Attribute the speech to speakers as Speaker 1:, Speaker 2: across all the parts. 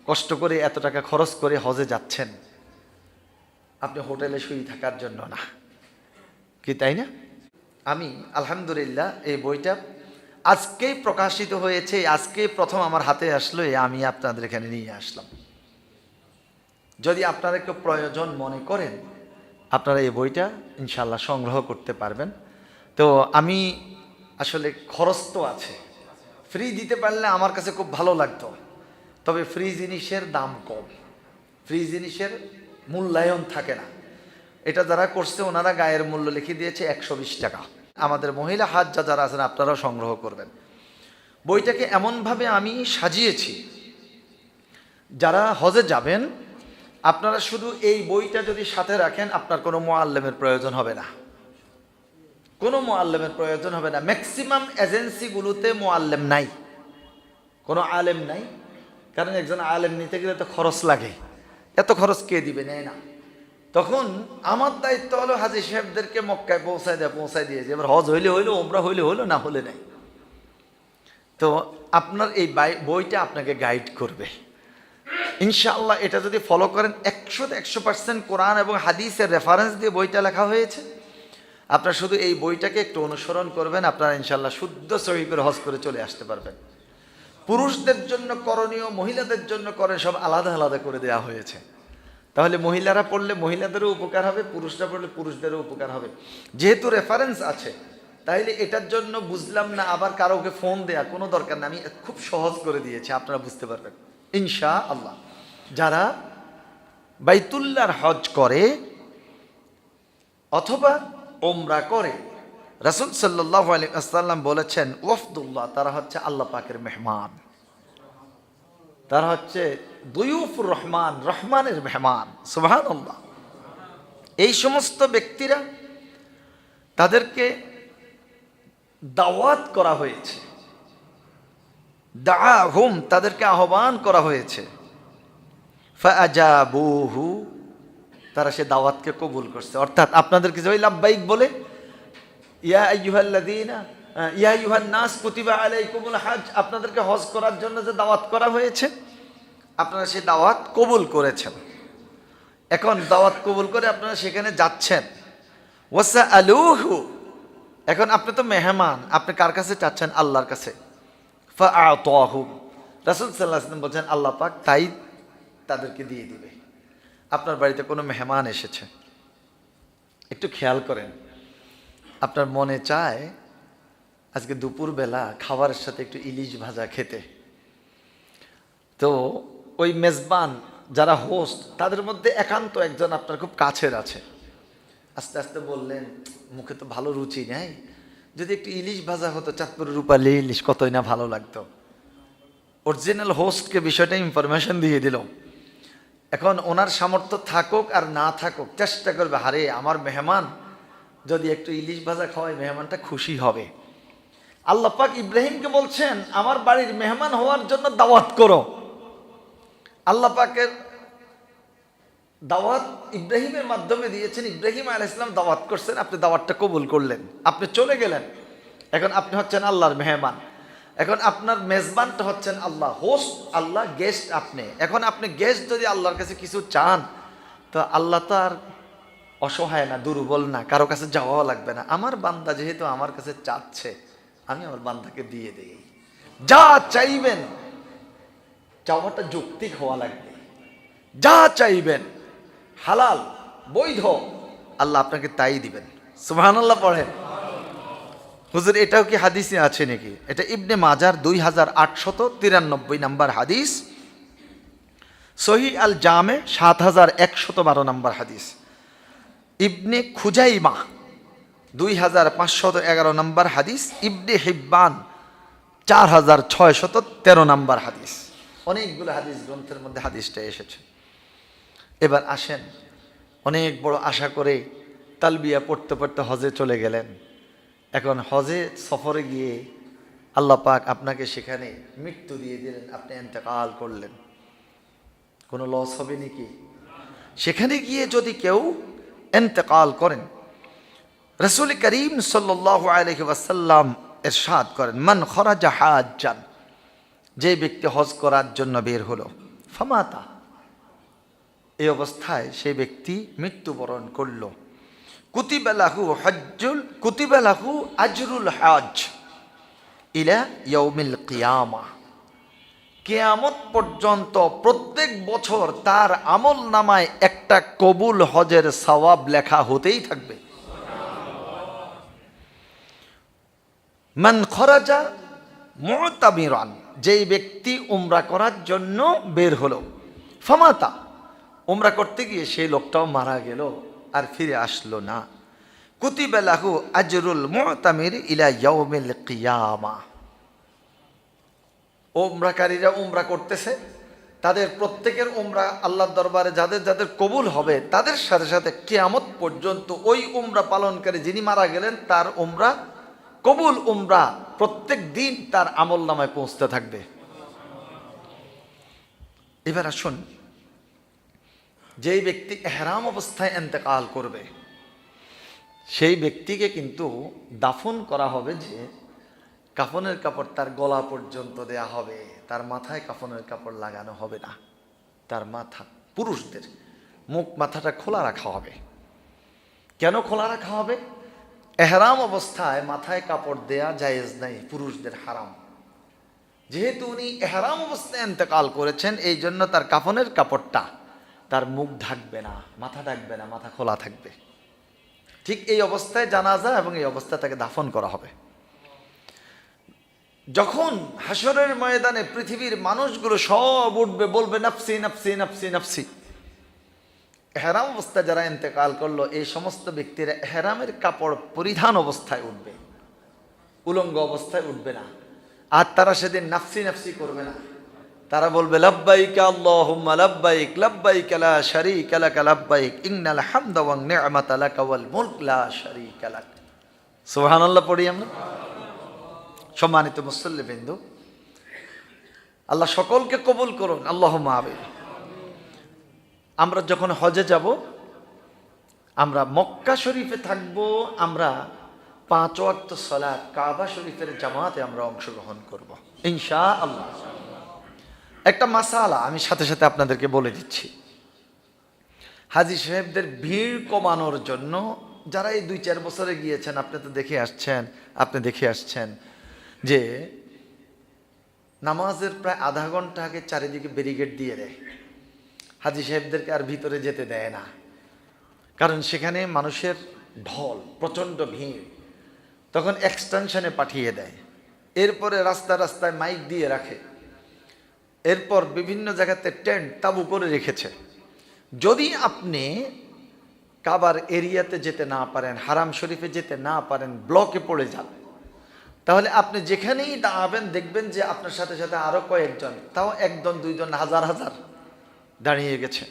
Speaker 1: কষ্ট করে এত টাকা খরচ করে হজে যাচ্ছেন, আপনি হোটেলে শুয়ে থাকার জন্য না, কি তাই না? আমি আলহামদুলিল্লাহ এই বইটা আজকেই প্রকাশিত হয়েছে, আজকে প্রথম আমার হাতে আসলো, আমি আপনাদের এখানে নিয়ে আসলাম। যদি আপনারা একটু প্রয়োজন মনে করেন আপনারা এই বইটা ইনশাল্লাহ সংগ্রহ করতে পারবেন। তো আমি আসলে খরচ তো আছে, ফ্রি দিতে পারলে আমার কাছে খুব ভালো লাগতো, তবে ফ্রি জিনিসের দাম কম, ফ্রি জিনিসের মূল্যায়ন থাকে না। এটা যারা করছে ওনারা গায়ের মূল্য লিখে দিয়েছে 120 টাকা। আমাদের মহিলা হাজ্জা যারা আছেন আপনারাও সংগ্রহ করবেন। বইটাকে এমনভাবে আমি সাজিয়েছি, যারা হজে যাবেন আপনারা শুধু এই বইটা যদি সাথে রাখেন আপনার কোনো মুআল্লিমের প্রয়োজন হবে না, কোনো মুআল্লিমের প্রয়োজন হবে না। ম্যাক্সিমাম এজেন্সিগুলোতে মুআল্লিম নাই, কোনো আলেম নাই, কারণ একজন আলেম নিতে গেলে তো খরচ লাগে, এত খরচ কে দিবে, নেয় না। তখন আমার দায়িত্ব হলো হাজী সাহেবদেরকে মক্কায় পৌঁছায় দিয়েছে। এবার হজ হইলে হইলো, ওমরা হইলে হইলো, না হলে নাই। তো আপনার এই বইটা আপনাকে গাইড করবে ইনশাআল্লাহ। এটা যদি ফলো করেন 100% কোরআন এবং হাদিসের রেফারেন্স দিয়ে বইটা লেখা হয়েছে। আপনার শুধু এই বইটাকে একটু অনুসরণ করবেন, আপনারা ইনশাআল্লাহ শুদ্ধ সহি করে হজ করে চলে আসতে পারবেন। পুরুষদের জন্য করণীয়, মহিলাদের জন্য করে সব আলাদা আলাদা করে দেওয়া হয়েছে। তাহলে মহিলারা পড়লে মহিলাদেরও উপকার হবে, পুরুষরা পড়লে পুরুষদেরও উপকার হবে। যেহেতু রেফারেন্স আছে তাইলে এটার জন্য বুঝলাম না আবার কারোকে ফোন দেয়া কোনো দরকার না, আমি খুব সহজ করে দিয়েছি, আপনারা বুঝতে পারবেন ইনশাআল্লাহ। যারা বাইতুল্লাহর হজ করে অথবা ওমরা করে, রাসূল সাল্লাল্লাহু আলাইহি ওয়াসাল্লাম বলেছেন ওয়াফদুল্লাহ, তারা হচ্ছে আল্লাহ পাকের মেহমান, তারা হচ্ছে দুয়ুফুর রহমান, রহমানের মেহমান। সুবহানাল্লাহ। এই সমস্ত ব্যক্তিরা তাদেরকে দাওয়াত করা হয়েছে, দাআহুম, তাদেরকে আহ্বান করা হয়েছে, ফাআজাবুহু, তারা সে দাওয়াতকে কবুল করছে। অর্থাৎ আপনাদেরকে যে লাব্বাইক বলে, ইয়া আইয়ুহাল্লাযীনা ইয়া আইয়ুহান নাস কুতিবা আলাইকুমুল হজ, আপনাদেরকে হজ করার জন্য যে দাওয়াত করা হয়েছে আপনারা সেই দাওয়াত কবুল করেছেন। এখন দাওয়াত কবুল করে আপনারা সেখানে যাচ্ছেন। ওয়াসআলুহু, এখন আপনি তো মেহমান, আপনি কার কাছে চাচ্ছেন? আল্লাহর কাছে। ফাআতাহু, রাসূল সাল্লাল্লাহু আলাইহি ওয়াসাল্লাম বলেন আল্লাহ পাক তাই তাদেরকে দিয়ে দিবে। আপনার বাড়িতে কোনো মেহমান এসেছে, একটু খেয়াল করেন, আপনার মনে চায় আজকে দুপুরবেলা খাবারের সাথে একটু ইলিশ ভাজা খেতে। তো ওই মেজবান যারা হোস্ট তাদের মধ্যে একান্ত একজন আপনার খুব কাছের আছে, আস্তে আস্তে বললেন মুখে তো ভালো রুচি নেই, যদি একটু ইলিশ ভাজা হতো, চাঁদপুরের রূপালী ইলিশ, কতই না ভালো লাগতো। অরিজিনাল হোস্টকে বিষয়টা ইনফরমেশন দিয়ে দিল। এখন ওনার সামর্থ্য থাকুক আর না থাকুক চেষ্টা করবে, হারে আমার মেহমান যদি একটু ইলিশ ভাজা খাওয়ায় মেহমানটা খুশি হবে। আল্লাহ পাক ইব্রাহিমকে বলছেন আমার বাড়ির মেহমান হওয়ার জন্য দাওয়াত করো। আল্লাহ পাকের দাওয়াত ইব্রাহিমের মাধ্যমে দিয়েছেন, ইব্রাহিম আলাইহিস সালাম দাওয়াত করছেন, আপনি দাওয়াতটা কবুল করলেন, আপনি চলে গেলেন। এখন আপনি হচ্ছেন আল্লাহর মেহমান। এখন আপনার মেজবানটা হচ্ছেন আল্লাহ, হোস্ট আল্লাহ, গেস্ট আপনি। এখন আপনি গেস্ট যদি আল্লাহর কাছে কিছু চান তো আল্লাহ তো আর অসহায় না, দুর্বল না, কারো কাছে যাওয়াও লাগবে না। আমার বান্দা যেহেতু আমার কাছে চাচ্ছে আমি আমার বান্দাকে দিয়ে দেই। যা চাইবেন চাওয়াটা যৌক্তিক হওয়া লাগবে, যা চাইবেন হালাল বৈধ আল্লাহ আপনাকে তাই দিবেন। সুবহানাল্লাহ পড়েন। হুজুর এটাও কি হাদিসে আছে নাকি? এটা ইবনে মাজার 2893 নাম্বার হাদিস, সহিহ আল জামে 7112 নাম্বার হাদিস, ইবনে খুজাইমা 2511 নাম্বার হাদিস, ইবনে হিব্বান 4613 নাম্বার হাদিস। অনেকগুলো হাদিস গ্রন্থের মধ্যে হাদিসটা এসেছে। এবার আসেন, অনেক বড় আশা করে তালবিয়া পড়তে পড়তে হজে চলে গেলেন। এখন হজে সফরে গিয়ে আল্লাহ পাক আপনাকে সেখানে মৃত্যু দিয়ে দিলেন, আপনি ইন্তেকাল করলেন, কোনো লস হবে নাকি? সেখানে গিয়ে যদি কেউ ইন্তেকাল করেন, রাসূল করিম সাল্লাল্লাহু আলাইহি ওয়াসাল্লাম ইরশাদ করেন মান খরাজা হাজ্জান, যে ব্যক্তি হজ করার জন্য বের হলো, ফামাতা, এই অবস্থায় সেই ব্যক্তি মৃত্যুবরণ করল। কুতিবা লাহু আজরুল হজ ইলা ইয়াউমিল কিয়ামা, কিয়ামত পর্যন্ত প্রত্যেক বছর তার আমল নামায় একটা কবুল হজের সওয়াব লেখা হতেই থাকবে। মান খরাজা মুতামিরান, যেই ব্যক্তি উমরা করার জন্য বের হলো, ফামাতা, উমরা করতে গিয়ে সেই লোকটাও মারা গেল আর ফিরে আসলো না, কুতিবা লাহু আজরুল মুতামির ইলা ইয়াউমিল কিয়ামা। উমরাকারীরা উমরা করতেছে, তাদের প্রত্যেকের উমরা আল্লাহর দরবারে যাদের যাদের কবুল হবে, তাদের সাথে সাথে কিয়ামত পর্যন্ত ওই উমরা পালনকারী যিনি মারা গেলেন তার উমরা, কবুল উমরা প্রত্যেক দিন তার আমল নামায় পৌঁছতে থাকবে। এবার আসুন, যেই ব্যক্তি ইহরাম অবস্থায় ইন্তেকাল করবে সেই ব্যক্তিকে কিন্তু দাফন করা হবে, যে কাফনের কাপড় তার গলা পর্যন্ত দেয়া হবে, তার মাথায় কাফনের কাপড় লাগানো হবে না। তার মাথা, পুরুষদের মুখ মাথাটা খোলা রাখা হবে। কেন খোলা রাখা হবে? ইহরাম অবস্থায় মাথায় কাপড় দেয়া জায়েজ নাই, পুরুষদের হারাম। যেহেতু উনি ইহরাম অবস্থায় ইন্তেকাল করেছেন, এই জন্য তার কাফনের কাপড়টা তার মুখ ঢাকবে না, মাথা ঢাকবে না, মাথা খোলা থাকবে। ঠিক এই অবস্থায় জানাজা এবং এই অবস্থায় তাকে দাফন করা হবে। যখন হাসরের ময়দানে পৃথিবীর মানুষগুলো সব উঠবে, বলবে নাফসি নাফসি নাফসি নাফসি, ইহরাম অবস্থায় যারা ইন্তেকাল করলো এই সমস্ত ব্যক্তিরা ইহরামের কাপড় পরিধান অবস্থায় উঠবে, উলঙ্গ অবস্থায় উঠবে না। আর তারা সেদিন নাফসি নাফসি করবে না, তারা বলবে লাব্বাইক আল্লাহুম্মা লাব্বাইক লাব্বাইক লা শারীকা লাক লাব্বাইক ইন্নাল হামদা ওয়ান নি'মাতা লাক ওয়াল মুলক লা শারীকা লাক। সুবহানাল্লাহ পড়ি আমরা। সম্মানিত মুসল্লিবৃন্দ, আল্লাহ সকলকে কবুল করুন, আল্লাহুম্মা আমিন। আমরা যখন হজে যাব, আমরা মক্কা শরীফে থাকব, আমরা 5 ওয়াক্ত সালাত কাবা শরীফের জামাতে আমরা অংশগ্রহণ করব ইনশাআল্লাহ। একটা মাসালা আমি সাথে সাথে আপনাদেরকে বলে দিচ্ছি। হাজী সাহেবদের ভিড় কমানোর জন্য যারা এই 2-4 বছরে গিয়েছেন, আপনি তো দেখে আসছেন যে নামাজের প্রায় আধা ঘন্টা আগে চারিদিকে ব্যারিকেড দিয়ে দেয়। হাজী সাহেবদেরকে আর ভিতরে যেতে দেয় না, কারণ সেখানে মানুষের ঢল, প্রচণ্ড ভিড়। তখন এক্সটেনশনে পাঠিয়ে দেয়। এরপরে রাস্তায় মাইক দিয়ে রাখে। এরপর বিভিন্ন জায়গাতে টেন্ট, তাঁবু করে রেখেছে। যদি আপনি কাবার এরিয়াতে যেতে না পারেন, হারাম শরীফে যেতে না পারেন, ব্লকে পড়ে যান, তাহলে আপনি যেখানেই দাঁড়াবেন দেখবেন যে আপনার সাথে সাথে আরো কয়েকজন, তাও 1 জন 2 জন, হাজার হাজার দাঁড়িয়ে গেছে।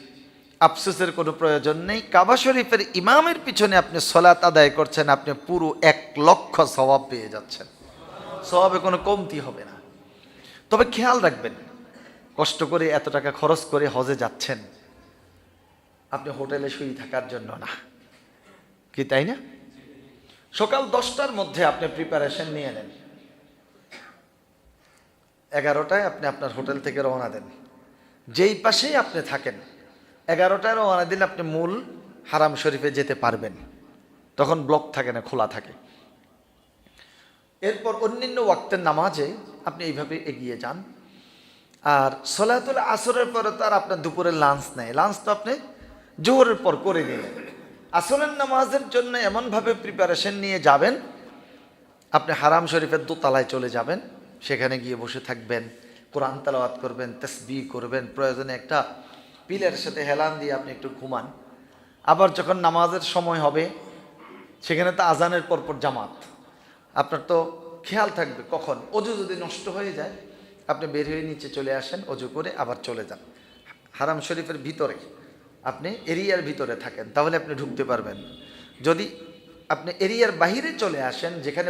Speaker 1: আফসোসের কোনো প্রয়োজন নেই। কাবা শরীফের ইমামের পিছনে আপনি সালাত আদায় করছেন, আপনি পুরো 1 লক্ষ সওয়াব পেয়ে যাচ্ছেন, সওয়াবে কোনো কমতি হবে না। তবে খেয়াল রাখবেন, কষ্ট করে এত টাকা খরচ করে হজে যাচ্ছেন, আপনি হোটেলে শুয়ে থাকার জন্য না, কি তাই না? সকাল 10টার মধ্যে আপনি প্রিপারেশন নিয়ে নেন, 11টায় আপনি আপনার হোটেল থেকে রওনা দেন। যেই পাশেই আপনি থাকেন, 11টায় রওনা দিলে আপনি মূল হারাম শরীফে যেতে পারবেন, তখন ব্লক থাকে না, খোলা থাকে। এরপর অন্যান্য ওয়াক্তের নামাজে আপনি এইভাবে এগিয়ে যান। আর সলাতুল আসরের পরে তো আর আপনার দুপুরের লাঞ্চ নেই, লাঞ্চ তো আপনি জোহরের পর করে নিলেন। আসরের নামাজের জন্য এমনভাবে প্রিপারেশন নিয়ে যাবেন, আপনি হারাম শরীফের দোতলায় চলে যাবেন, সেখানে গিয়ে বসে থাকবেন, কোরআন তেলাওয়াত করবেন, তাসবিহ করবেন, প্রয়োজনে একটা পিলের সাথে হেলান দিয়ে আপনি একটু ঘুমান। আবার যখন নামাজের সময় হবে, সেখানে তো আজানের পরপর জামাত, আপনার তো খেয়াল থাকবে কখন অজু যদি নষ্ট হয়ে যায়, আপনি বের হয়ে নিচে চলে আসেন, অজু করে আবার চলে যান। হারাম শরীফের ভিতরে আপনি এরিয়ার ভিতরে থাকেন, তাহলে আপনি ঢুকতে পারবেন। যদি আপনি এরিয়ার বাহিরে চলে আসেন, যেখানে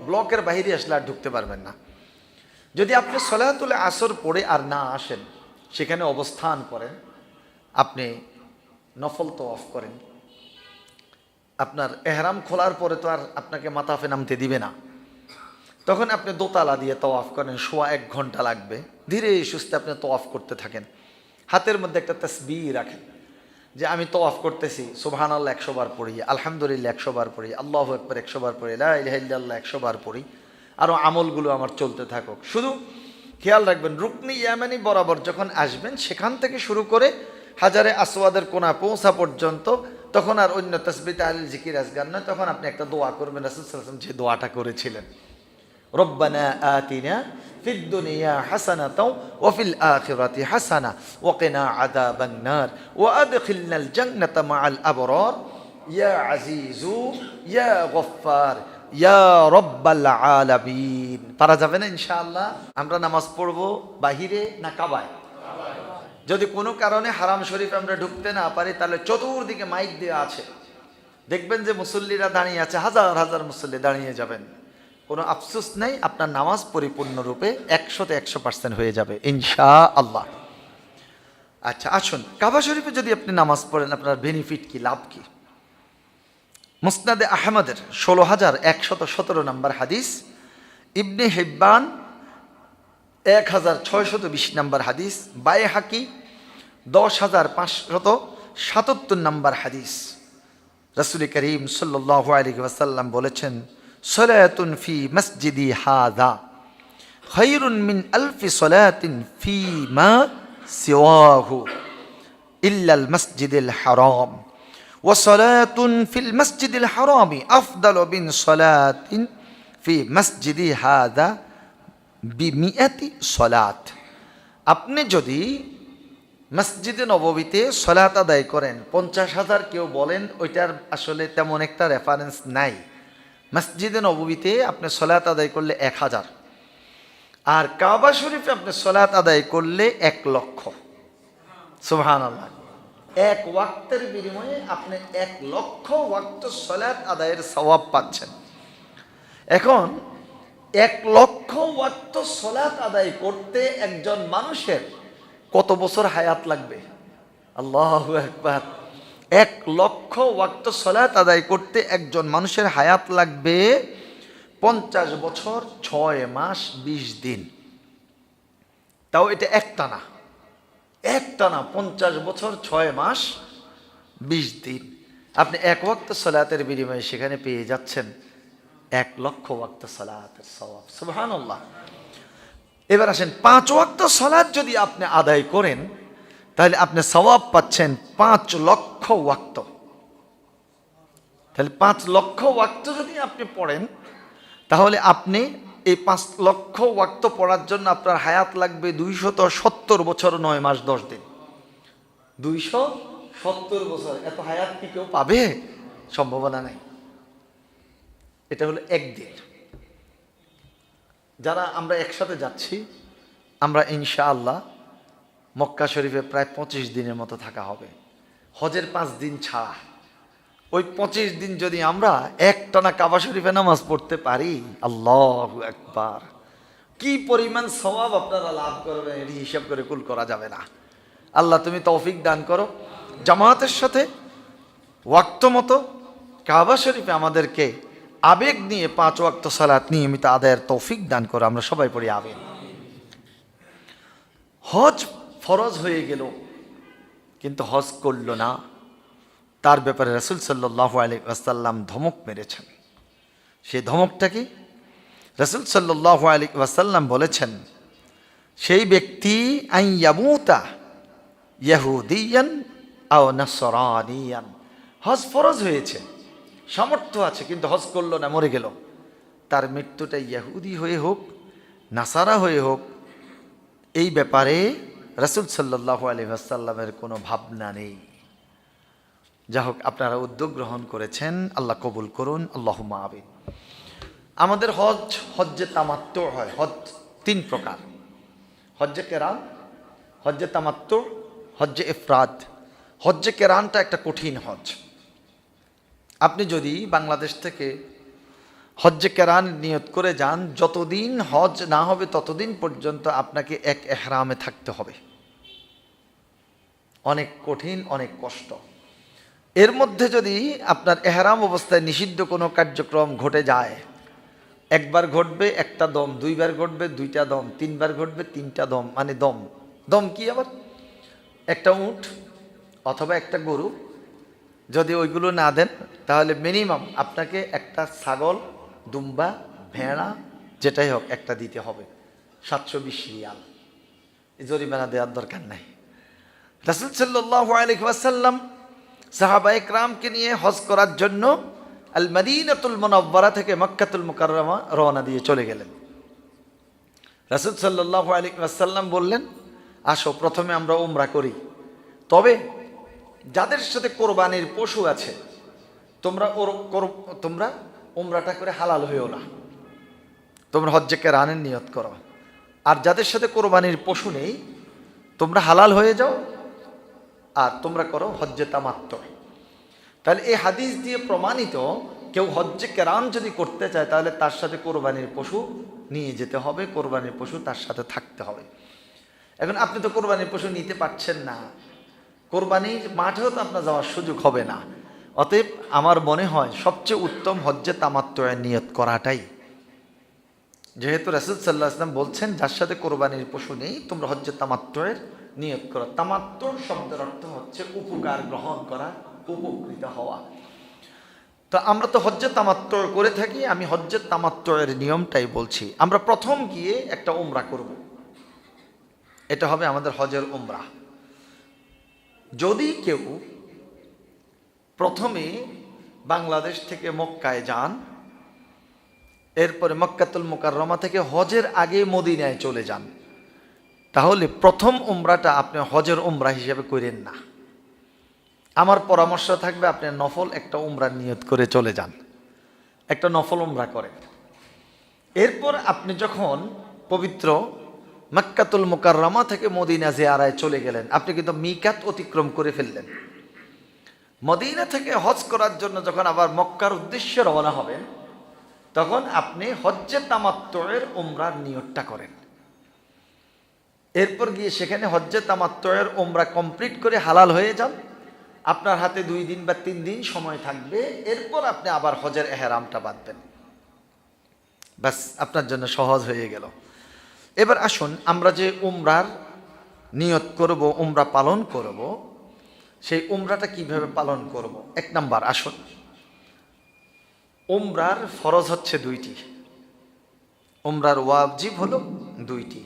Speaker 1: ব্লকের বাহিরে আসলে আর ঢুকতে পারবেন না। যদি আপনি সলাতুল আসর পড়ে আর না আসেন, সেখানে অবস্থান করেন, আপনি নফল তওয়াফ করেন। আপনার এহরাম খোলার পরে তো আর আপনাকে মাতাফে নামতে দিবে না, তখন আপনি দোতলা দিয়ে তওয়াফ করেন, সোয়া 1 ঘন্টা লাগবে। ধীরে সুস্থে আপনি তওয়াফ করতে থাকেন। হাতের মধ্যে একটা তাসবিহ রাখেন, যে আমি তওয়াফ করতেছি, সুবহানাল্লাহ 100 বার পড়ি, আলহামদুলিল্লাহ 100 বার পড়ি, আল্লাহু আকবার 100 বার পড়ি, লা ইলাহা ইল্লাল্লাহ 100 বার পড়ি, আরও আমলগুলো আমার চলতে থাকুক। শুধু খেয়াল রাখবেন, রুকনি ইয়ামানি বরাবর যখন আসবেন সেখান থেকে শুরু করে হাজারে আসওয়াদের কোণা পৌঁছা পর্যন্ত, তখন আর অন্য তাসবিহ তাহলিল জিকির আজকার নয়, তখন আপনি একটা দোয়া করবেন রাসূল সাল্লাল্লাহু আলাইহি ওয়াসাল্লাম যে দোয়াটা করেছিলেন, রব্বানা আতিনা ফিদ দুনিয়া হাসানাতাও ওয়া ফিল আখিরাতি হাসানা ওয়া কিনা আযাবান নার ওয়া আদখিলনাল জান্নাতা মাআল আবরার ইয়া আজিজু ইয়া গফফার ইয়া রব্বাল আলামিন। পারা যাবে না ইনশাআল্লাহ? আমরা নামাজ পড়বো বাহিরে না কাবায়? যদি কোনো কারণে হারাম শরীফ আমরা ঢুকতে না পারি, তাহলে চতুর্দিকে মাইক দেওয়া আছে, দেখবেন যে মুসল্লিরা দাঁড়িয়ে আছে, হাজার হাজার মুসল্লি দাঁড়িয়ে যাবেন, কোনো আফসোস নেই, আপনার নামাজ পরিপূর্ণরূপে 100তে 100% হয়ে যাবে ইনশাআল্লাহ। আচ্ছা আসুন, কাবা শরীফে যদি আপনি নামাজ পড়েন আপনার বেনিফিট কি, লাভ কি? মুসনাদে আহমদের 16,117 নম্বর হাদিস, ইবনে হিব্বান 1620 নম্বর হাদিস, বাইহাকি 10,577 নম্বর হাদিস। রাসূল করিম সাল্লাল্লাহু আলাইহি ওয়াসাল্লাম বলেছেন, সলাতুন ফি মসজিদি হাযা খায়রুন মিন আলফি সলাতিন ফি মা সিওয়াহু ইল্লাল মাসজিদুল হারাম ওয়া সলাতুন ফিল মাসজিদিল হারামি আফদালু মিন সলাতিন ফি মসজিদি হাযা বিমিয়াতি সলাত। আপনি যদি মসজিদে নববীতে সলাত আদায় করেন 50,000, কেউ বলেন ওইটার আসলে তেমন একটা রেফারেন্স নাই। মসজিদে নববীতে আপনি সলাত আদায় করলে 1000, আর কাবা শরীফে আপনি সলাত আদায় করলে 1 লক্ষ। সুবহানাল্লাহ, এক ওয়াক্তের বিনিময়ে আপনি 1 লক্ষ ওয়াক্ত সলাত আদায়ের সওয়াব পাচ্ছেন। এখন 1 লক্ষ ওয়াক্ত সলাত আদায় করতে একজন মানুষের কত বছর হায়াত লাগবে? আল্লাহু আকবার। 1 লক্ষ ওয়াক্ত সলাত আদায় করতে একজন মানুষের হায়াত লাগবে 50 বছর 6 মাস 20 দিন। তাও এটা একটানা 50 বছর 6 মাস 20 দিন। আপনি 1 ওয়াক্ত সলাতের বিনিময়ে সেখানে পেয়ে যাচ্ছেন 1 লক্ষ ওয়াক্ত সলাতের সওয়াব। সুবহানাল্লাহ। এবার আসেন, 5 ওয়াক্ত সলাত যদি আপনি আদায় করেন তাহলে আপনি সওয়াব পাচ্ছেন 5 লক্ষ ওয়াক্ত। তাহলে 5 লক্ষ ওয়াক্ত যদি আপনি পড়েন, তাহলে আপনি এই 5 লক্ষ ওয়াক্ত পড়ার জন্য আপনার হায়াত লাগবে 270 বছর 9 মাস 10 দিন। 270 বছর, এত হায়াত কি কেউ পাবে? সম্ভাবনা নাই। এটা হলো একদিন। যারা আমরা একসাথে যাচ্ছি, আমরা ইনশাআল্লাহ মক্কা শরীফে প্রায় 25 দিনের মতো থাকা হবে, হজের 5 দিন ছাড়া। ওই 25 দিন যদি আমরা একটানা কাবা শরীফে নামাজ পড়তে পারি, আল্লাহু আকবার, কি পরিমাণ সওয়াব আপনারা লাভ করবেন এটি হিসাব করে কুল করা যাবে না। আল্লাহ তুমি তৌফিক দান করো, জামাতের সাথে ওয়াক্ত মতো কাবা শরীফে আমাদেরকে আবেগ নিয়ে 5 ওয়াক্ত সালাত নিয়মিত আদায়ের তৌফিক দান করো। আমরা সবাই পড়ি আমিন। হজ ফরজ হয়ে গেল কিন্তু হজ করল না, তার ব্যাপারে রাসূল সাল্লাল্লাহু আলাইহি ওয়াসাল্লাম ধমক মেরেছেন। সেই ধমকটা কি? রাসূল সাল্লাল্লাহু আলাইহি ওয়াসাল্লাম বলেছেন, সেই ব্যক্তি আইয়ামুতা ইহুদিয়ান আও নাসরানিয়ান, হজ ফরজ হয়েছে, সামর্থ্য আছে, কিন্তু হজ করলো না, মরে গেল, তার মৃত্যুটা ইহুদি হয়ে হোক নাসারা হয়ে হোক, এই ব্যাপারে রাসূল সাল্লাল্লাহু আলাইহি ওয়াসাল্লামের কোনো ভাবনা নেই। যা হোক, আপনারা উদ্যোগ গ্রহণ করেছেন, আল্লাহ কবুল করুন, আল্লাহুম্মা আমিন। আমাদের হজ্জে তামাত্তু হয়। হজ 3 প্রকার: হজ্জে কেরান, হজ্জে তামাত্তু, হজ্জে ইফরাদ। হজ্জে কেরানটা একটা কঠিন হজ। আপনি যদি বাংলাদেশ থেকে হজ্জে কেরান নিয়ত করে যান, যতদিন হজ না হবে ততদিন পর্যন্ত আপনাকে এক এহরামে থাকতে হবে। অনেক কঠিন, অনেক কষ্ট। এর মধ্যে যদি আপনার এহরাম অবস্থায় নিষিদ্ধ কোনো কার্যক্রম ঘটে যায়, একবার ঘটবে 1টা দম, 2বার ঘটবে 2টা দম, 3বার ঘটবে 3টা দম, মানে দম কি আবার একটা উট অথবা একটা গরু, যদি ওইগুলো না দেন তাহলে মিনিমাম আপনাকে একটা ছাগল, দুম্বা, ভেড়া যেটাই হোক একটা দিতে হবে, 720 রিয়াল। জরিমানা দেওয়ার দরকার নাই। রাসূল সাল্লাল্লাহু আলাইহি ওয়াসাল্লাম সাহাবায়ে কেরামকে নিয়ে হজ করার জন্য আল মদিনাতুল মুনাওয়ারা থেকে মক্কাতুল মুকাররমা রওনা দিয়ে চলে গেলেন। রাসূল সাল্লাল্লাহু আলাইহি ওয়াসাল্লাম বললেন, আসো প্রথমে আমরা উমরা করি, তবে যাদের সাথে কোরবানির পশু আছে তোমরা উমরাটা করে হালাল হইও না, তোমরা হজ্জে কেরানের নিয়ত করো। আর যাদের সাথে কোরবানির পশু নেই তোমরা হালাল হয়ে যাও আর তোমরা করো হজ্জে তামাত্তু। তাহলে এই হাদিস দিয়ে প্রমাণিত, কেউ হজ্জে কেরান যদি করতে চায় তাহলে তার সাথে কোরবানির পশু নিয়ে যেতে হবে, কোরবানির পশু তার সাথে থাকতে হবে। এখন আপনি তো কোরবানির পশু নিতে পারছেন না, কোরবানির মাঠেও তো আপনার যাওয়ার সুযোগ হবে না। অতএব আমার মনে হয় সবচেয়ে উত্তম হজ্জে তামাত্তুয়ের নিয়ত করাটাই। যেহেতু রাসূল সাল্লাল্লাহু আলাইহি ওয়াসাল্লাম বলছেন, যার সাথে কোরবানির পশু নেই তোমরা হজ্জে তামাত্তুয়ের নিয়ত করো। তামাত্তু শব্দের অর্থ হচ্ছে উপকার গ্রহণ করা, উপকৃত হওয়া। তো আমরা তো হজ্জে তামাত্তু করে থাকি, আমি হজ্জে তামাত্তুয়ের নিয়মটাই বলছি। আমরা প্রথম গিয়ে একটা উমরা করব, এটা হবে আমাদের হজের উমরা। যদি কেউ প্রথমে বাংলাদেশ থেকে মক্কায় যান, এরপরে মক্কাতুল মুকাররমা থেকে হজের আগে মদিনায় চলে যান, তাহলে প্রথম উমরাটা আপনি হজের উমরা হিসেবে করেন না। আমার পরামর্শ থাকবে আপনি নফল একটা উমরার নিয়ত করে চলে যান, একটা নফল উমরা করেন। এরপর আপনি যখন পবিত্র মক্কাতুল মুকাররমা থেকে মদিনা জিয়ারায় চলে গেলেন, আপনি কিন্তু মিকাত অতিক্রম করে ফেললেন। মদিনা থেকে হজ করার জন্য যখন আবার মক্কার উদ্দেশ্যে রওনা হবেন, তখন আপনি হজ্জে তামাত্তুয়ের উমরার নিয়তটা করেন। এরপর গিয়ে সেখানে হজ্জে তামাত্তুয়ের উমরা কমপ্লিট করে হালাল হয়ে যান। আপনার হাতে 2 দিন বা 3 দিন সময় থাকবে, এরপর আপনি আবার হজের এহরামটা বাঁধবেন। ব্যাস, আপনার জন্য সহজ হয়ে গেল। এবার আসুন আমরা যে উমরার নিয়ত করব, উমরা পালন করব, সেই উমরাটা কিভাবে পালন করব। 1 নাম্বার, আসুন, উমরার ফরজ হচ্ছে 2টি, উমরার ওয়াজিব হলো 2টি।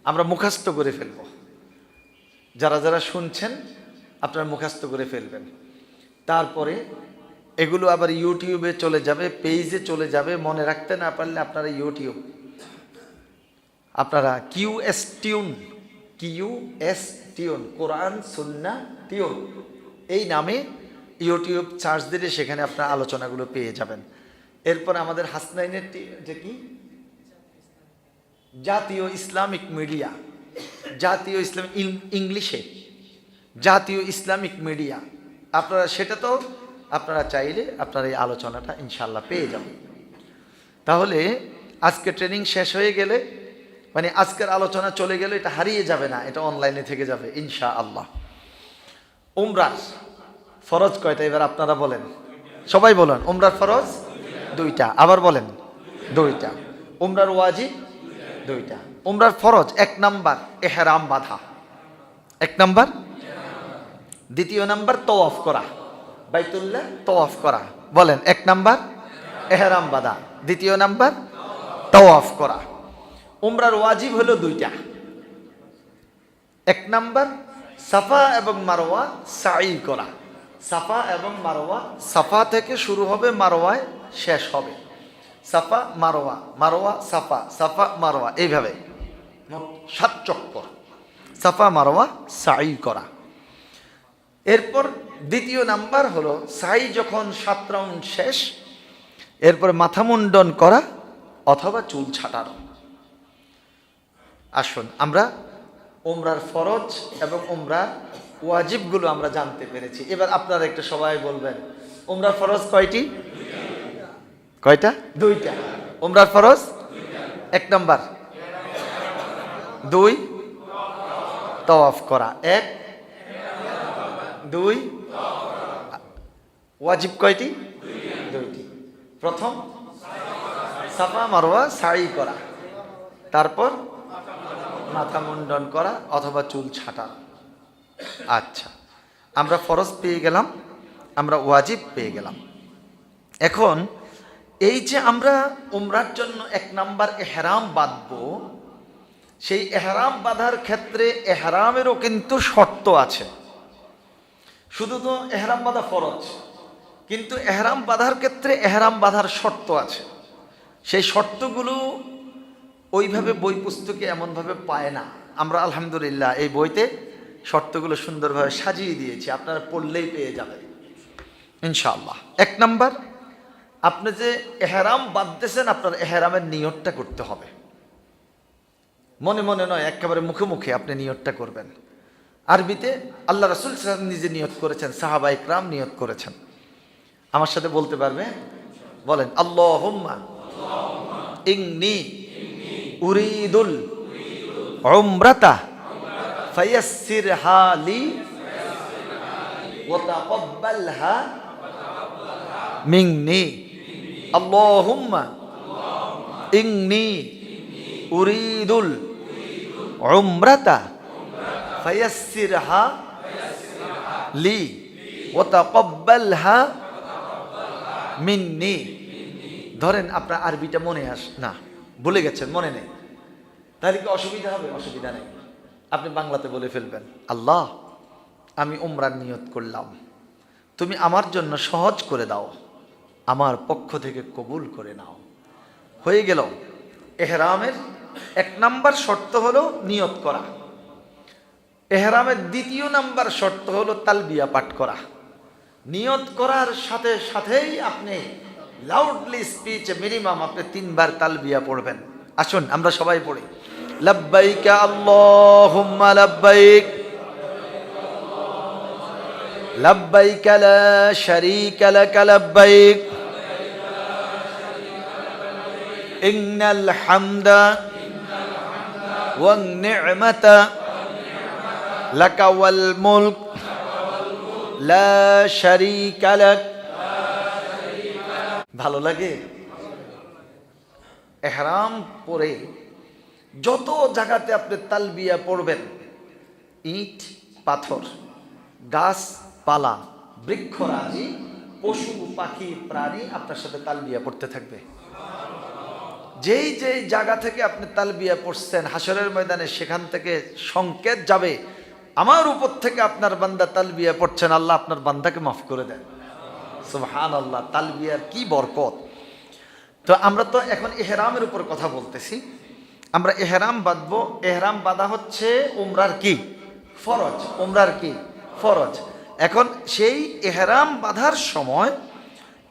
Speaker 1: আমরা মুখস্থ করে ফেলব, যারা যারা শুনছেন আপনারা মুখস্থ করে ফেলবেন। তারপরে এগুলো আবার ইউটিউবে চলে যাবে, পেজে চলে যাবে। মনে রাখতে না পারলে আপনারা ইউটিউব, আপনারা কিউএস টিউন কোরআন সুন্নাহ টিউন এই নামে ইউটিউব সার্চ দিলে সেখানে আপনার আলোচনাগুলো পেয়ে যাবেন। এরপর আমাদের হাসনাইনের যে কি জাতীয় ইসলামিক মিডিয়া, জাতীয় ইসলাম ইংলিশে জাতীয় ইসলামিক মিডিয়া, আপনারা সেটা তো আপনারা চাইলে আপনারা এই আলোচনাটা ইনশাল্লাহ পেয়ে যাবেন। তাহলে আজকে ট্রেনিং শেষ হয়ে গেলে, মানে আজকের আলোচনা চলে গেলে এটা হারিয়ে যাবে না, এটা অনলাইনে থেকে যাবে ইনশাআল্লাহ। উমরার ফরজ কয়টা এবার আপনারা বলেন, সবাই বলেন। উমরার ফরজ 2টা, আবার বলেন 2টা। উমরার ওয়াজিব 2টা। উমরার ফরজ 1 নাম্বার এহরাম বাঁধা, 1 নাম্বার। 2য় নাম্বার তওয়াফ করা, বাইতুল্লাহ তওয়াফ করা। বলেন, 1 নাম্বার এহরাম বাঁধা, 2য় নাম্বার তওয়াফ করা। উমরার ওয়াজিব হলো 2টা। 1 নাম্বার সাফা এবং মারওয়া সাই করা। সাফা এবং মারওয়া, সাফা থেকে শুরু হবে, মারওয়ায় শেষ হবে। সাফা মারওয়া, মারওয়া সাফা, সাফা মারওয়া, এইভাবে 7 চক্কর সাফা মারওয়া সাই করা। এরপর 2য় নাম্বার হলো সাই যখন 7 রাউন্ড শেষ, এরপর মাথা মুন্ডন করা অথবা চুল ছাটানো। আসুন আমরা উমরার ফরজ এবং উমরার ওয়াজিবগুলো আমরা জানতে পেরেছি। এবার আপনারা একটু সবাই বলবেন, উমরার ফরজ কয়টি? কয়টা? 2টা। উমরার ফরজ 1 নাম্বার, 2 তওয়াফ করা, 1 2 ওয়াজিব কয়টি? 2টি। প্রথম সাফা মারওয়া সাই করা, তারপর মাথা মুন্ডন করা অথবা চুল ছাটা। আচ্ছা, আমরা ফরজ পেয়ে গেলাম, আমরা ওয়াজিব পেয়ে গেলাম। এখন এই যে আমরা উমরার জন্য 1 নাম্বার এহরাম বাঁধবো, সেই এহরাম বাঁধার ক্ষেত্রে এহরামেরও কিন্তু শর্ত আছে। শুধু তো এহরাম বাঁধা ফরজ, কিন্তু এহরাম বাঁধার ক্ষেত্রে এহরাম বাঁধার শর্ত আছে। সেই শর্তগুলো ওইভাবে বই পুস্তকে এমনভাবে পায় না। আমরা আলহামদুলিল্লাহ এই বইতে শর্তগুলো সুন্দরভাবে সাজিয়ে দিয়েছি, আপনারা পড়লেই পেয়ে যাবেন ইনশাআল্লাহ। 1 নাম্বার, আপনি যে এহরাম বাঁধতেছেন আপনার এহরামের নিয়তটা করতে হবে। মনে মনে নয়, একেবারে মুখে মুখে আপনি নিয়তটা করবেন। আরবিতে আল্লাহ রাসূল সাল্লাল্লাহু আলাইহি ওয়াসাল্লাম নিজে নিয়ত করেছেন, সাহাবা ইকরাম নিয়ত করেছেন। আমার সাথে বলতে পারবে? বলেন, আল্লাহুম্মা ইন্নী উরিদুল উমরাতা ফায়াসসিরহা লি ওয়া তাকাব্বালহা মিন্নি। আল্লাহুম্মা ইন্নী উরিদুল উমরাতা ফায়াসসিরহা লি ওয়া তাকাব্বালহা মিন্নি। ধরেন আপনার আরবিটা মনে না, ভুলে গেছেন, মনে নেই, তাহলে কি অসুবিধা হবে? অসুবিধা নেই, আপনি বাংলাতে বলে ফেলবেন, আল্লাহ আমি উমরার নিয়ত করলাম, তুমি আমার জন্য সহজ করে দাও, আমার পক্ষ থেকে কবুল করে নাও। হয়ে গেল। এহরামের 1 নাম্বার শর্ত হলো নিয়ত করা। এহরামের 2 নাম্বার শর্ত হলো তালবিয়া পাঠ করা। নিয়ত করার সাথে সাথেই আপনি লাউডলি স্পিচে মিনিমাম আপনি 3 বার তালবিয়া পড়বেন। আসুন আমরা সবাই পড়ি, লাব্বাইক আল্লাহুম্মা লাব্বাইক লাব্বাইক লা শারীকা লাক লাব্বাইক ইন্নাল হামদা ওয়ান নি'মাতা লাকা ওয়াল মুলক লা শারীকা লাক। ভালো লাগে? এহরাম পরে যত জায়গাতে আপনি তালবিয়া পড়বেন, ইট পাথর, গাছপালা, বৃক্ষরাজি, পশু পাখি প্রাণী আপনার সাথে তালবিয়া পড়তে থাকবে। যেই যেই জায়গা থেকে আপনি তালবিয়া পড়ছেন হাসরের ময়দানে সেখান থেকে সংকেত যাবে, আমার উপর থেকে আপনার বান্দা তালবিয়া পড়ছেন, আল্লাহ আপনার বান্দাকে মাফ করে দেন। সুবহানাল্লাহ, তালবিয়ার কি বরকত। তো আমরা তো এখন ইহরামের উপর কথা বলতেছি। আমরা ইহরাম বাঁধবো। ইহরাম বাঁধা হচ্ছে উমরার কি ফরজ, উমরার কি ফরজ। এখন সেই ইহরাম বাঁধার সময়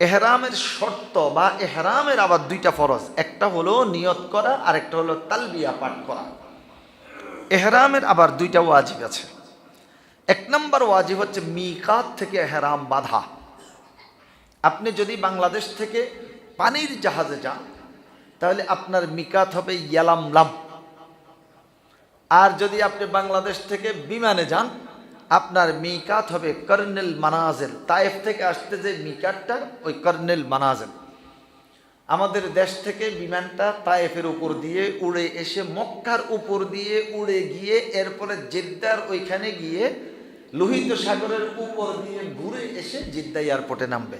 Speaker 1: এহরামের শর্ত বা এহরামের আবার 2টা ফরজ, একটা হলো নিয়ত করা আর একটা হলো তালবিয়া পাঠ করা। এহরামের আবার 2টা ওয়াজিব আছে। 1 নাম্বার ওয়াজিব হচ্ছে মিকাত থেকে এহরাম বাঁধা। আপনি যদি বাংলাদেশ থেকে পানির জাহাজে যান তাহলে আপনার মিকাত হবে ইয়ালামলাম। আর যদি আপনি বাংলাদেশ থেকে বিমানে যান আপনার মিকাত হবে কর্নেল মানাজেল। তায়েফ থেকে আসতে যে মিকাতটা ওই কর্নেল মানাজেল। আমাদের দেশ থেকে বিমানটা তায়েফের উপর দিয়ে উড়ে এসে মক্কার উপর দিয়ে উড়ে গিয়ে এরপরে জেদ্দার ওইখানে গিয়ে লোহিত সাগরের উপর দিয়ে ঘুরে এসে জিদ্দা এয়ারপোর্টে নামবে।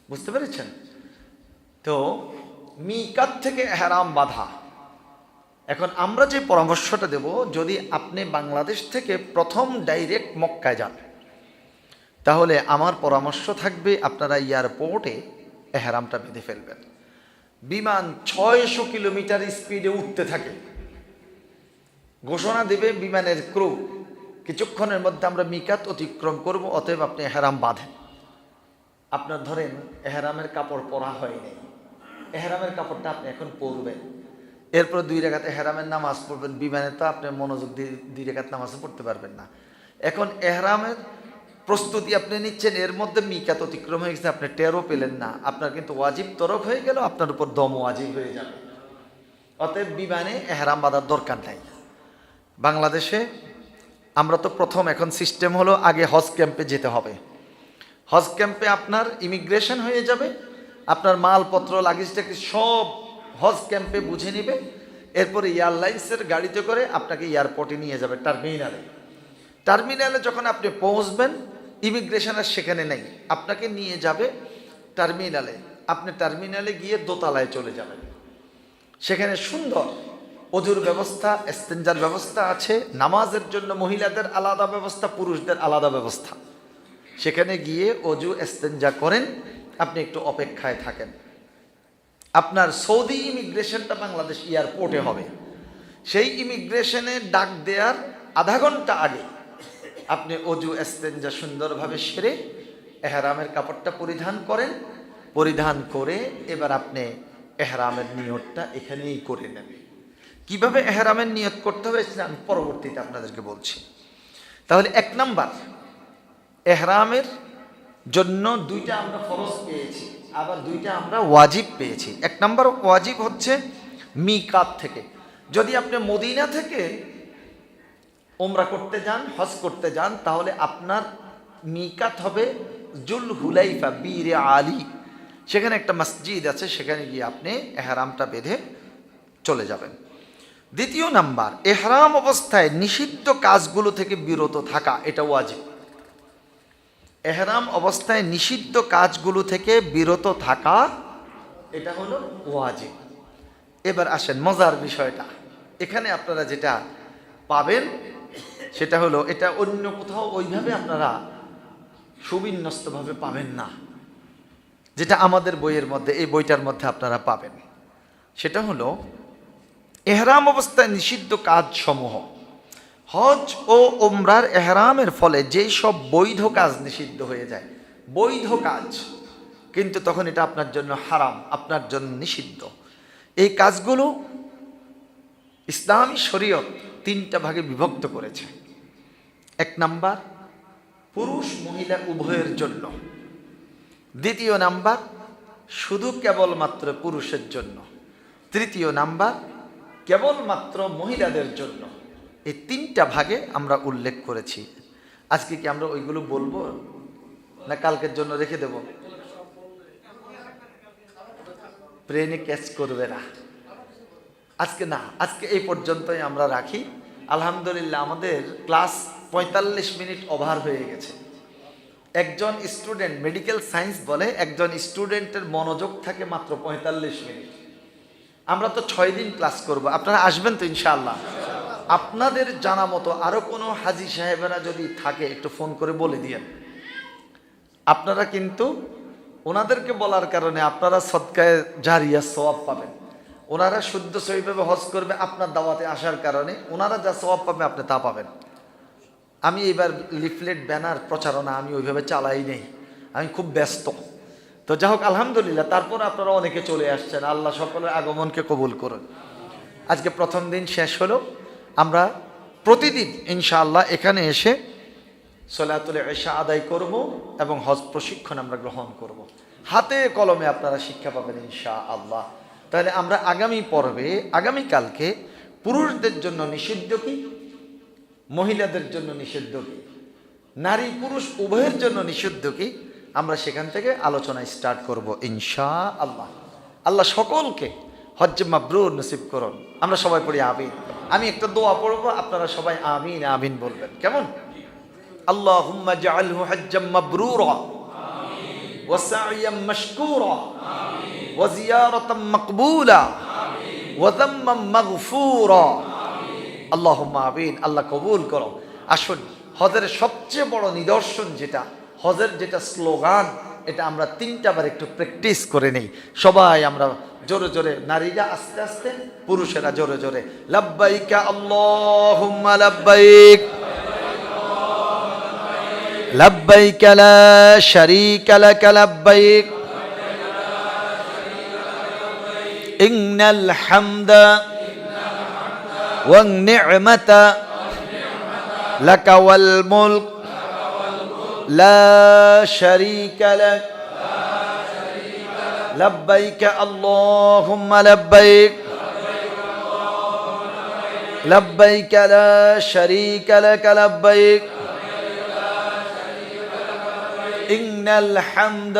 Speaker 1: বুঝতে পেরেছেন? তো মিকাত থেকে এহরাম বাঁধা। এখন আমরা যে পরামর্শটা দেব, যদি আপনি বাংলাদেশ থেকে প্রথম ডাইরেক্ট মক্কায় যান তাহলে আমার পরামর্শ থাকবে আপনারা এয়ারপোর্টে এহরামটা বেঁধে ফেলবেন। বিমান 600 কিলোমিটার স্পিডে উঠতে থাকে, ঘোষণা দেবে বিমানের ক্রু কিছুক্ষণের মধ্যে আমরা মিকাত অতিক্রম করব, অতএব আপনি এহরাম বাঁধেন। আপনার ধরেন এহরামের কাপড় পরা হয়নি, এহরামের কাপড়টা আপনি এখন পরবেন, এরপর 2 রাকাত এহরামের নামাজ পড়বেন। বিমানে তো আপনি মনোযোগ দিয়ে 2 রাকাত নামাজও পড়তে পারবেন না। এখন এহরামের প্রস্তুতি আপনি নিচ্ছেন, এর মধ্যে মিকাত অতিক্রম হয়ে গেছে, আপনি টেরও পেলেন না, আপনার কিন্তু ওয়াজিব তরক হয়ে গেল, আপনার উপর দম ওয়াজিব হয়ে যাবে। অতএব বিমানে এহরাম বাঁধার দরকার নাই। বাংলাদেশে আমরা তো প্রথম এখন সিস্টেম হলো আগে হজ ক্যাম্পে যেতে হবে। হজ ক্যাম্পে আপনার ইমিগ্রেশন হয়ে যাবে, আপনার মালপত্র লাগেজটাকে সব হজ ক্যাম্পে বুঝে নেবে, এরপরে এয়ারলাইন্সের গাড়িতে করে আপনাকে এয়ারপোর্টে নিয়ে যাবে, টার্মিনালে। টার্মিনালে যখন আপনি পৌঁছবেন, ইমিগ্রেশনের সেখানে নেই, আপনাকে নিয়ে যাবে টার্মিনালে। আপনি টার্মিনালে গিয়ে দোতলায় চলে যাবেন। সেখানে সুন্দর অজুর ব্যবস্থা, ইস্তেঞ্জার ব্যবস্থা আছে, নামাজের জন্য মহিলাদের আলাদা ব্যবস্থা, পুরুষদের আলাদা ব্যবস্থা। সেখানে গিয়ে অজু ইস্তেঞ্জা করেন, আপনি একটু অপেক্ষায় থাকেন। আপনার সৌদি ইমিগ্রেশনটা বাংলাদেশ এয়ারপোর্টে হবে। সেই ইমিগ্রেশনে ডাক দেওয়ার আধা ঘন্টা আগে আপনি অজু ইস্তেঞ্জা সুন্দরভাবে সেরে এহরামের কাপড়টা পরিধান করেন। পরিধান করে এবার আপনি এহরামের নিয়তটা এখানেই করে নেবেন। কিভাবে এহরামের নিয়ত করতে হবে আমি পরবর্তীতে আপনাদেরকে বলছি। তাহলে 1 নাম্বার, এহরামের জন্য 2টা আমরা ফরজ পেয়েছি, আবার 2টা আমরা ওয়াজিব পেয়েছি। 1 নাম্বার ওয়াজিব হচ্ছে মিকাত থেকে। যদি আপনি মদিনা থেকে উমরা করতে যান, হজ করতে যান, তাহলে আপনার মিকাত হবে জুল হুলাইফা, বীরে আলী। সেখানে একটা মসজিদ আছে, সেখানে গিয়ে আপনি এহরামটা বেঁধে চলে যাবেন। 2 নাম্বার, এহরাম অবস্থায় নিষিদ্ধ কাজগুলো থেকে বিরত থাকা, এটা ওয়াজিব। এহরাম অবস্থায় নিষিদ্ধ কাজগুলো থেকে বিরত থাকা, এটা হলো ওয়াজিব। এবার আসেন মজার বিষয়টা, এখানে আপনারা যেটা পাবেন সেটা হলো, এটা অন্য কোথাও ওইভাবে আপনারা সুবিন্যস্তভাবে পাবেন না, যেটা আমাদের বইয়ের মধ্যে, এই বইটার মধ্যে আপনারা পাবেন। সেটা হলো এহরাম অবস্থায় নিষিদ্ধ কাজসমূহ। হজ ও উমরার এহরামের ফলে যেই সব বৈধ কাজ নিষিদ্ধ হয়ে যায়, বৈধ কাজ, কিন্তু তখন এটা আপনার জন্য হারাম, আপনার জন্য নিষিদ্ধ। এই কাজগুলো ইসলামী শরীয়ত 3টা ভাগে বিভক্ত করেছে। 1 নাম্বার, পুরুষ মহিলা উভয়ের জন্য। 2 নাম্বার, শুধু কেবলমাত্র পুরুষের জন্য। 3 নাম্বার, কেবলমাত্র মহিলাদের জন্য। এই 3টা ভাগে আমরা উল্লেখ করেছি। আজকে কি আমরা ওইগুলো বলবো না কালকের জন্য রেখে দেব? ব্রেনে ক্যাচ করবে না আজকে, না আজকে এই পর্যন্তই আমরা রাখি। আলহামদুলিল্লাহ আমাদের ক্লাস 45 মিনিট ওভার হয়ে গেছে। একজন স্টুডেন্ট, মেডিকেল সায়েন্স বলে একজন স্টুডেন্টের মনোযোগ থাকে মাত্র 45 মিনিট। আমরা তো 6 দিন ক্লাস করব, আপনারা আসবেন তো ইনশাআল্লাহ? আপনাদের জানা মতো আরো কোনো হাজি সাহেবেরা যদি থাকে একটু ফোন করে বলে দিয়েন। আপনারা কিন্তু ওনাদেরকে বলার কারণে আপনারা সদকায়ে জারিয়া সওয়াব পাবেন। ওনারা শুদ্ধ সহিভাবে হজ করবে, আপনার দাওয়াতে আসার কারণে ওনারা যা সওয়াব পাবে আপনি তা পাবেন। আমি এবার লিফলেট ব্যানার প্রচারণা আমি ওইভাবে চালাই নেই, আমি খুব ব্যস্ত। তো যাই হোক আলহামদুলিল্লাহ, তারপর আপনারা অনেকে চলে আসছেন, আল্লাহ সকলের আগমনকে কবুল করুন। আজকে প্রথম দিন শেষ হলো, আমরা প্রতিদিন ইনশাআল্লাহ এখানে এসে সলাতুল ইশা আদায় করব এবং হজ প্রশিক্ষণ আমরা গ্রহণ করব। হাতে কলমে আপনারা শিক্ষা পাবেন ইনশাআল্লাহ। তাহলে আমরা আগামী পর্বে, আগামীকালকে পুরুষদের জন্য নিষিদ্ধ কি, মহিলাদের জন্য নিষিদ্ধ কি, নারী পুরুষ উভয়ের জন্য নিষিদ্ধ কি, আমরা সেখান থেকে আলোচনা স্টার্ট করব ইনশাআল্লাহ। আল্লাহ সকলকে হজ্জে মাবরুর নসিব করুন। আমরা সবাই পড়ি আমিন। আমি একটা দোয়া পড়ব, আপনারা সবাই আমিন আমিন বলবেন, কেমন? আল্লাহুম্মা জাআলহু হজ্জাম মাবরুরা ওয়া সা'য়াম মাশকুরা ওয়া জিয়ারাতাম মাকবুলা ওয়া যাম্মান মাগফুরা। আল্লাহুম্মা আমিন। আল্লাহ কবুল করো। আসুন, হজের সবচেয়ে বড় নিদর্শন যেটা, হজের যেটা স্লোগান, এটা আমরা 3টা বার একটু প্র্যাকটিস করে নেই। সবাই আমরা জোরে জোরে, নারীরা আস্তে আস্তে, পুরুষেরা জোরে জোরে। লাব্বাইক আল্লাহুম্মা লাব্বাইক লাব্বাইক লা শারীকা লাক লাব্বাইক ইন্নাল হামদা ওয়ান নি'মাতা লাকা ওয়াল মুলক লা শারীকা লাক لبيك اللهم لبيك لبيك لا شريك لك لبيك إن الحمد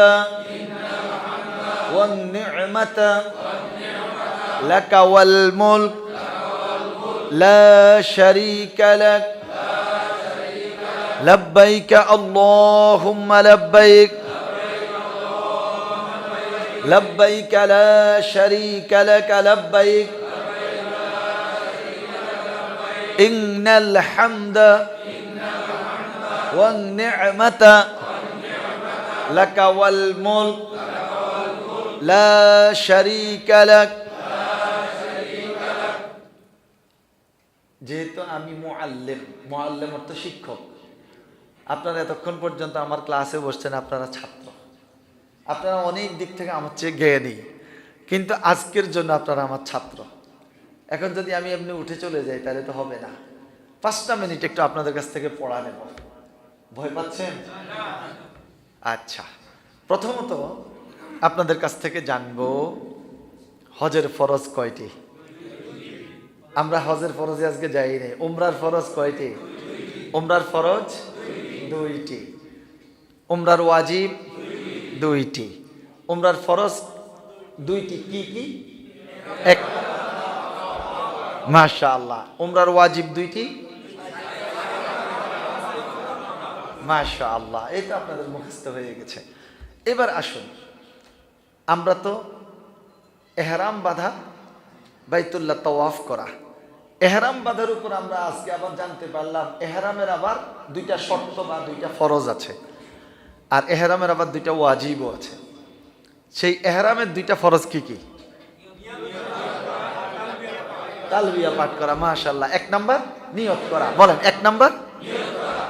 Speaker 1: والنعمة لك والملك لا شريك لك لبيك اللهم لبيك لبيك لا شريك لك لبيك إن الحمد والنعمة لك والملك لا شريك لك যেহেতু আমি মুআল্লিম অর্থ শিক্ষক, আপনারা এতক্ষণ পর্যন্ত আমার ক্লাসে বসছেন, আপনারা ছাত্র, আপনারা অনেক দিক থেকে আমার চেয়ে জ্ঞানী, কিন্তু আজকের জন্য আপনারা আমার ছাত্র। এখন যদি আমি এমনি উঠে চলে যাই তাহলে তো হবে না। 5টা মিনিট একটু আপনাদের কাছ থেকে পড়া নেব। ভয় পাচ্ছেন? আচ্ছা, প্রথমত আপনাদের কাছ থেকে জানবো হজের ফরজ কয়টি? আমরা হজের ফরজে আজকে যাই নাই। উমরার ফরজ কয়টি? উমরার ফরজ 2টি, উমরার ওয়াজিব 2টি। উমরার ফরজ 2টি, কি কি? এক, মাশাআল্লাহ। উমরার ওয়াজিব 2টি, মাশাআল্লাহ। এই তো আপনাদের মুখস্থ হয়ে গেছে। এবার আসুন, আমরা তো এহরাম বাঁধা, বাইতুল্লাহ তাওয়াফ করা, এহরাম বাঁধার উপর আমরা আজকে আবার জানতে পারলাম এহরামের আবার 2টা শর্ত বা 2টা ফরজ আছে, আর এহরামের আবার 2টা ওয়াজিবও আছে। সেই এহরামের 2টা ফরজ কি কি? তালবিয়া পাঠ করা, মাশাআল্লাহ। 1 নাম্বার নিয়ত করা, বলেন 1 নাম্বার।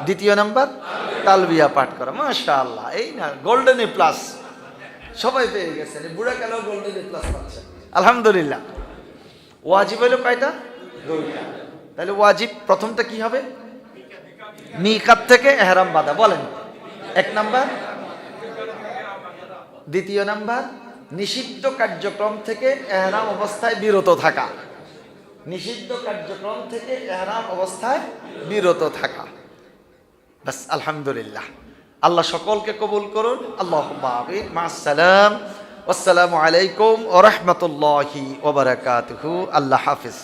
Speaker 1: 2য় নাম্বার তালবিয়া পাঠ করা, মাশাআল্লাহ। এই না, গোল্ডেন এ প্লাস সবাই পেয়ে গেছেন, বুড়া কালেও গোল্ডেন এ প্লাস পাচ্ছেন, আলহামদুলিল্লাহ। ওয়াজিব হলো কয়টা? 2টা। তাহলে ওয়াজিব প্রথমটা কি হবে? মিকাত থেকে ইহরাম বাঁধা, বলেন 1 নাম্বার। 2য় নাম্বার নিষিদ্ধ কার্যক্রম থেকে ইহরাম অবস্থায় বিরত থাকা, নিষিদ্ধ কার্যক্রম থেকে ইহরাম অবস্থায় বিরত থাকা। বাস, আলহামদুলিল্লাহ। আল্লাহ সকলকে কবুল করুন, আল্লাহুম্মা আমিন। মা'আস সালাম, আসসালামু আলাইকুম ওয়া রাহমাতুল্লাহি ওয়া বারাকাতুহু। আল্লাহ হাফেজ।